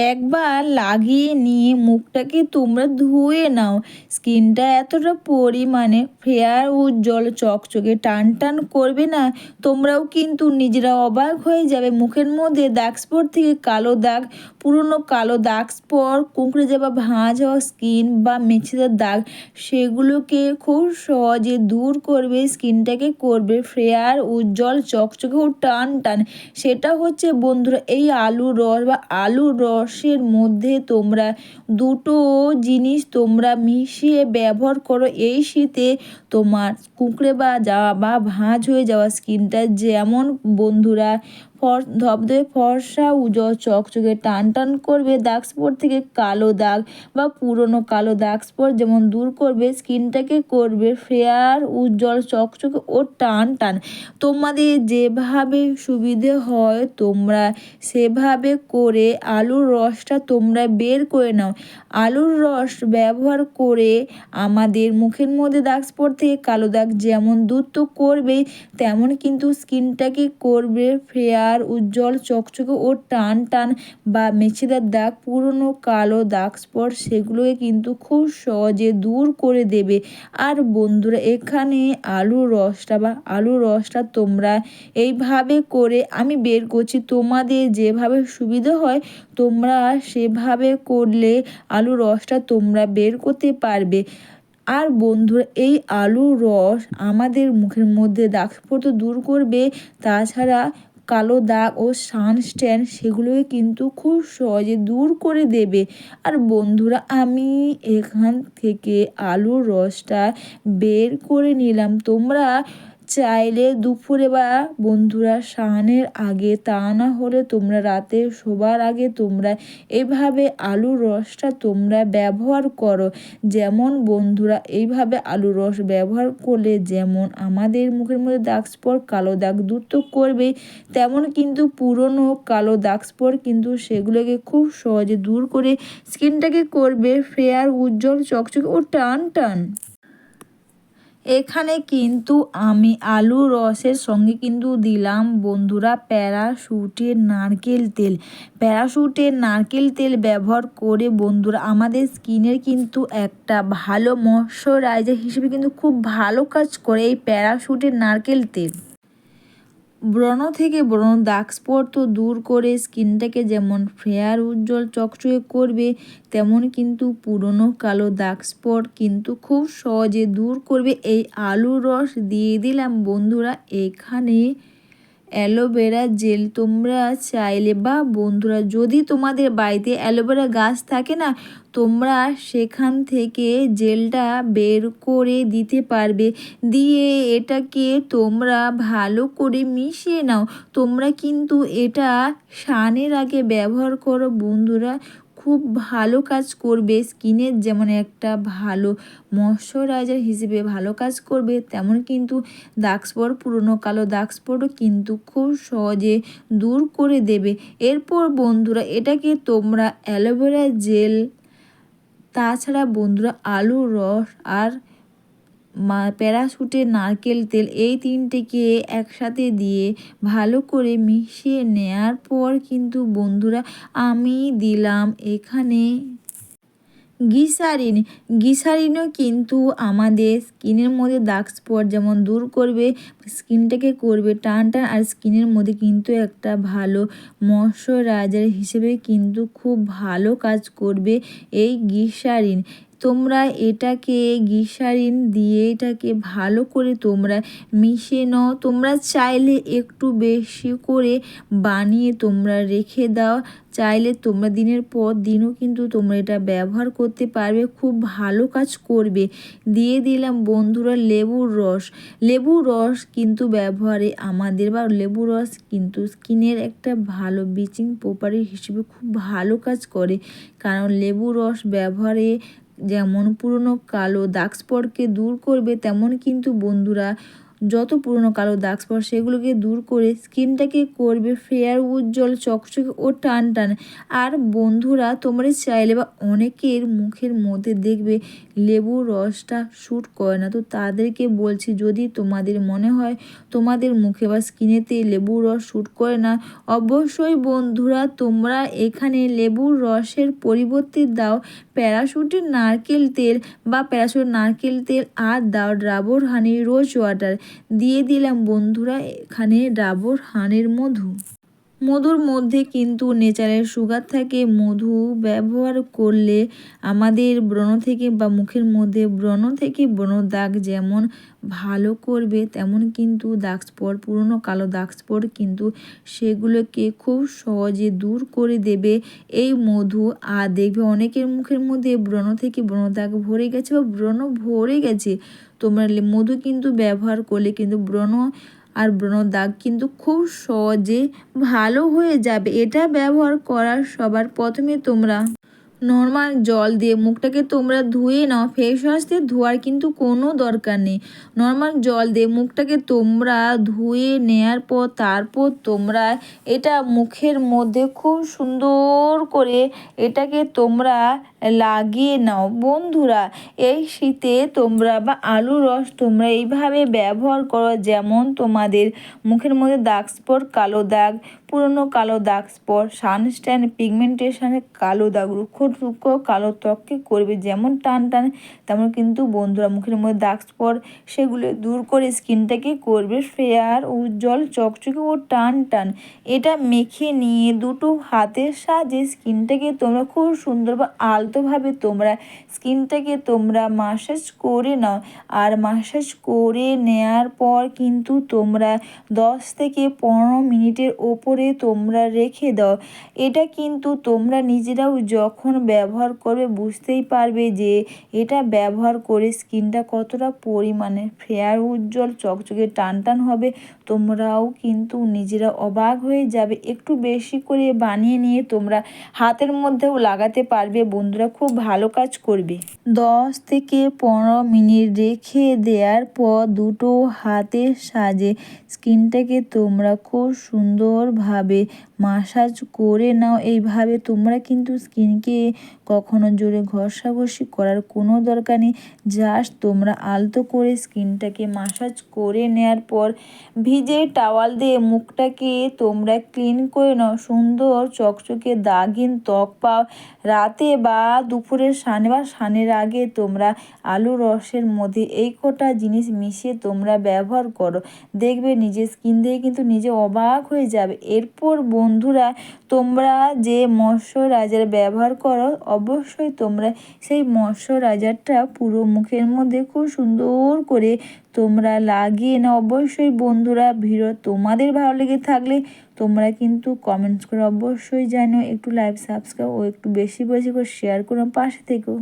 একবার লাগিয়ে নিয়ে মুখটাকে তোমরা ধুয়ে নাও। স্কিনটা এতটা পরিমাণে ফেয়ার, উজ্জ্বল, চকচকে, টান টান করবে না, তোমরাও কিন্তু নিজেরা অবাক হয়ে যাবে। মুখের মধ্যে দাগ স্পট থেকে কালো দাগ, পুরনো কালো দাগ স্পট, কুঁকড়ে যাওয়া, ভাঁজ হওয়া স্কিন বা মেছেদার দাগ, সেগুলোকে খুব সহজে দূর করবে। স্কিনটাকে করবে ফেয়ার, উজ্জ্বল, চকচকে ও টান টান। সেটা হচ্ছে বন্ধুরা এই আলুর রস বা আলুর রসের মধ্যে তোমরা দুটো জিনিস তোমরা মিশিয়ে ব্যবহার করো। এই শীতে তোমার কুঁকড়ে বা যাওয়া বা ভাঁজ হয়ে যাওয়া স্কিনটা যেমন বন্ধুরা ধবধবে ফর্সা, উজ্জ্বল, চকচকে, টান টান করবে। দাগ স্পট থেকে কালো দাগ বা পুরনো কালো দাগ স্পট যেমন দূর করবে, স্কিনটাকে করবে ফেয়ার, উজ্জ্বল, চকচকে ও টান টান। তোমাদের যেভাবে সুবিধে হয় তোমরা সেভাবে করে আলুর রসটা তোমরা বের করে নাও। আলুর রস ব্যবহার করে আমাদের মুখের মধ্যে দাগ স্পট থেকে কালো দাগ যেমন দূর তো করবেই, তেমন কিন্তু স্কিনটাকে করবে ফেয়ার, উজ্জ্বল, চকচকে ও টান টান। বা মেছেদার দাগ, পুরনো কালো দাগ স্পট, সেগুলোকে কিন্তু খুব সহজে দূর করে দেবে। আর বন্ধুরা এখানে আলুর রসটা তোমরা এইভাবে করে আমি বের করছি, তোমাদের যেভাবে সুবিধা হয় তোমরা সেভাবে করলে আলুর রসটা তোমরা বের করতে পারবে। আর বন্ধুরা এই আলুর রস আমাদের মুখের মধ্যে দাগ স্পট দূর করবে, তাছাড়া কালো দাগ ও সানস্ট্যান সেগুলোকে কিন্তু খুব সহজে দূর করে দেবে। আর বন্ধুরা আমি এখান থেকে আলুর রসটা বের করে নিলাম। তোমরা চাইলে দুপুরে বা বন্ধুরা স্নানের আগে, তা না হলে তোমরা রাতে শোবার আগে তোমরা এভাবে আলুর রসটা তোমরা ব্যবহার করো। যেমন বন্ধুরা এইভাবে আলুর রস ব্যবহার করলে যেমন আমাদের মুখের মধ্যে দাগ স্পট কালো দাগ দূর তো করবেই, তেমন কিন্তু পুরনো কালো দাগ স্পট কিন্তু সেগুলোকে খুব সহজে দূর করে স্কিনটাকে করবে ফেয়ার, উজ্জ্বল, চকচকে ও টান টান। এখানে কিন্তু আমি আলুর রসের সঙ্গে কিন্তু দিলাম বন্ধুরা প্যারাশুটের নারকেল তেল। প্যারাশুটের নারকেল তেল ব্যবহার করে বন্ধুরা আমাদের স্কিনের কিন্তু একটা ভালো ময়শ্চারাইজার হিসেবে কিন্তু খুব ভালো কাজ করে এই প্যারাশুটের নারকেল তেল। ব্রণ থেকে ব্রণ দাগ স্পট তো দূর করে স্কিনটাকে যেমন ফেয়ার, উজ্জ্বল, চকচকে করবে, তেমন কিন্তু পুরনো কালো দাগ স্পট কিন্তু খুব সহজে দূর করবে। এই আলুর রস দিয়ে দিলাম বন্ধুরা এখানে অ্যালোভেরা জেল। তোমরা চাইলে বা বন্ধুরা যদি তোমাদের বাড়িতে অ্যালোভেরা গাছ থাকে না, তোমরা সেখান থেকে জেলটা বের করে দিতে পারবে। দিয়ে এটাকে তোমরা ভালো করে মিশিয়ে নাও। তোমরা কিন্তু এটা স্নানের আগে ব্যবহার করো বন্ধুরা, খুব ভালো কাজ করবে। স্কিনের যেমন একটা ভালো ময়শ্চারাইজার হিসেবে ভালো কাজ করবে, তেমন কিন্তু দাগ স্পট, পুরনো কালো দাগ স্পটও কিন্তু খুব সহজে দূর করে দেবে। এরপর বন্ধুরা এটাকে তোমরা অ্যালোভেরা জেল, তাছাড়া বন্ধুরা আলুর রস আর প্যারাশুটের নারকেল তেল, এই তিনটেকে একসাথে দিয়ে ভালো করে মিশিয়ে নেওয়ার পর কিন্তু বন্ধুরা আমি দিলাম এখানে গ্লিসারিন। গ্লিসারিনও কিন্তু আমাদের স্কিনের মধ্যে দাগ স্পট যেমন দূর করবে, স্কিনটাকে করবে টান টান, আর স্কিনের মধ্যে কিন্তু একটা ভালো ময়শ্চারাইজার হিসেবে কিন্তু খুব ভালো কাজ করবে এই গ্লিসারিন। তোমরা এটাকে গ্লিসারিন দিয়ে এটাকে ভালো করে তোমরা মিশিয়ে নাও। তোমরা চাইলে একটু বেশি করে বানিয়ে তোমরা রেখে দাও, চাইলে তোমরা দিনের পর দিনও কিন্তু তোমরা এটা ব্যবহার করতে পারবে, খুব ভালো কাজ করবে। দিয়ে দিলাম বন্ধুরা লেবুর রস। লেবুর রস কিন্তু ব্যবহারে আমাদের বা লেবুর রস কিন্তু স্কিনের একটা ভালো ব্লিচিং প্রপার্টি হিসেবে খুব ভালো কাজ করে। কারণ লেবুর রস ব্যবহারে যেমন পুরনো কালো দাগ স্পটকে দূর করবে, তেমন কিন্তু বন্ধুরা যত পুরনো কালো দাগ স্পট সেগুলোকে দূর করে স্কিনটাকে করবে ফেয়ার, উজ্জ্বল, চকচকে ও টান টান। আর বন্ধুরা, তোমরা চাইলে বা অনেকের মুখের মধ্যে দেখবে লেবুর রসটা শ্যুট করে না, তো তাদেরকে বলছি, যদি তোমাদের মনে হয় তোমাদের মুখে বা স্কিনেতে লেবুর রস শ্যুট করে না, অবশ্যই বন্ধুরা তোমরা এখানে লেবুর রসের পরিবর্তে দাও প্যারাশুটের নারকেল তেল বা প্যারাশুট নারকেল তেল, আর দাও ডাবর হানি রোজ ওয়াটার। দিয়ে দিলাম বন্ধুরা এখানে ডাবর হানির মধু। মধুর মধ্যে কিন্তু নেচারের সুগার থাকে। মধু ব্যবহার করলে আমাদের ব্রণ থেকে বা মুখের মধ্যে ব্রণ থেকে ব্রণ দাগ যেমন ভালো করবে, তেমন কিন্তু দাগ স্পট, পুরনো কালো দাগ স্পট কিন্তু সেগুলোকে খুব সহজে দূর করে দেবে এই মধু। আর দেখবে অনেকের মুখের মধ্যে ব্রণ থেকে ব্রণ দাগ ভরে গেছে বা ব্রণ ভরে গেছে, তোমরা মধু কিন্তু ব্যবহার করলে কিন্তু ব্রণ আর ব্রণ দাগ কিন্তু খুব সহজে ভালো হয়ে যাবে। এটা ব্যবহার করার সবার প্রথমে তোমরা নর্মাল জল দিয়ে মুখটাকে তোমরা ধুয়ে নাও। ফেস ওয়াশ দিয়ে ধোয়ার কিন্তু কোনো দরকার নেই। নর্মাল জল দিয়ে মুখটাকে তোমরা ধুয়ে নেয়ার পর তারপর তোমরা এটা মুখের মধ্যে খুব সুন্দর করে এটাকে তোমরা লাগিয়ে নাও। বন্ধুরা, এই শীতে তোমরা বা আলুর রস তোমরা এইভাবে ব্যবহার করো, যেমন তোমাদের মুখের মধ্যে দাগ স্পট, কালো দাগ, পুরনো কালো দাগ স্পট, সানস্ট্যান, পিগমেন্টেশনের কালো দাগ, রুক্ষ কালো ত্বককে করবে যেমন টান টান, তেমন কিন্তু বন্ধুরা মুখের মধ্যে দাগ স্পট সেগুলো দূর করে স্কিনটাকে করবে ফেয়ার, উজ্জ্বল, চকচকে ও টান টান। এটা মেখে নিয়ে দুটো হাতের সাহায্যে স্কিনটাকে তোমরা খুব সুন্দর বা আলতোভাবে তোমরা স্কিনটাকে তোমরা মাসাজ করে নাও। আর মাসাজ করে নেয়ার পর কিন্তু তোমরা 10 থেকে 15 মিনিটের ওপরে তোমরা রেখে দাও। এটা কিন্তু তোমরা নিজেরাও যখন ব্যবহার করবে বুঝতেই পারবে যে এটা ব্যবহার করে স্কিনটা কতটা পরিমাণে ফেয়ার, উজ্জ্বল, চকচকে, টান টান হবে। তোমরাও কিন্তু নিজেরা অবাক হয়ে যাবে। একটু বেশি করে বানিয়ে নিয়ে তোমরা হাতের মধ্যেও লাগাতে পারবে বন্ধুরা, খুব ভালো কাজ করবে। 10 থেকে 15 মিনিট রেখে দেওয়ার পর দুটো হাতের সাহায্যে স্কিনটাকে তোমরা খুব সুন্দরভাবে মাসাজ করে নাও। এইভাবে তোমরা কিন্তু স্কিনকে কখনো জোরে ঘষাঘষি করার কোনো দরকার নেই। জাস্ট তোমরা আলতো করে স্কিনটাকে মাসাজ করে নেওয়ার পর ভিজে টাওয়াল দিয়ে মুখটাকে তোমরা ক্লিন করে নাও। সুন্দর চকচকে দাগহীন ত্বক পাও। রাতে বা দুপুরের সানে বা সানের আগে তোমরা আলুর রসের মধ্যে এই কটা জিনিস মিশিয়ে তোমরা ব্যবহার করো, দেখবে নিজের স্কিন দিয়ে কিন্তু নিজে অবাক হয়ে যাবে। এরপর বন্ধুরা, তোমরা যে ময়শ্চারাইজার ব্যবহার করো, অবশ্যই তোমরা সেই ময়শ্চারাইজারটা পুরো মুখের মধ্যে খুব সুন্দর করে তোমরা লাগিয়ে নাও। অবশ্যই বন্ধুরা, ভিডিও তোমাদের ভালো লেগে থাকলে তোমরা কিন্তু কমেন্টস করে অবশ্যই জানো। একটু লাইক, সাবস্ক্রাইব ও একটু বেশি বেশি করে শেয়ার করো, পাশে থেকো।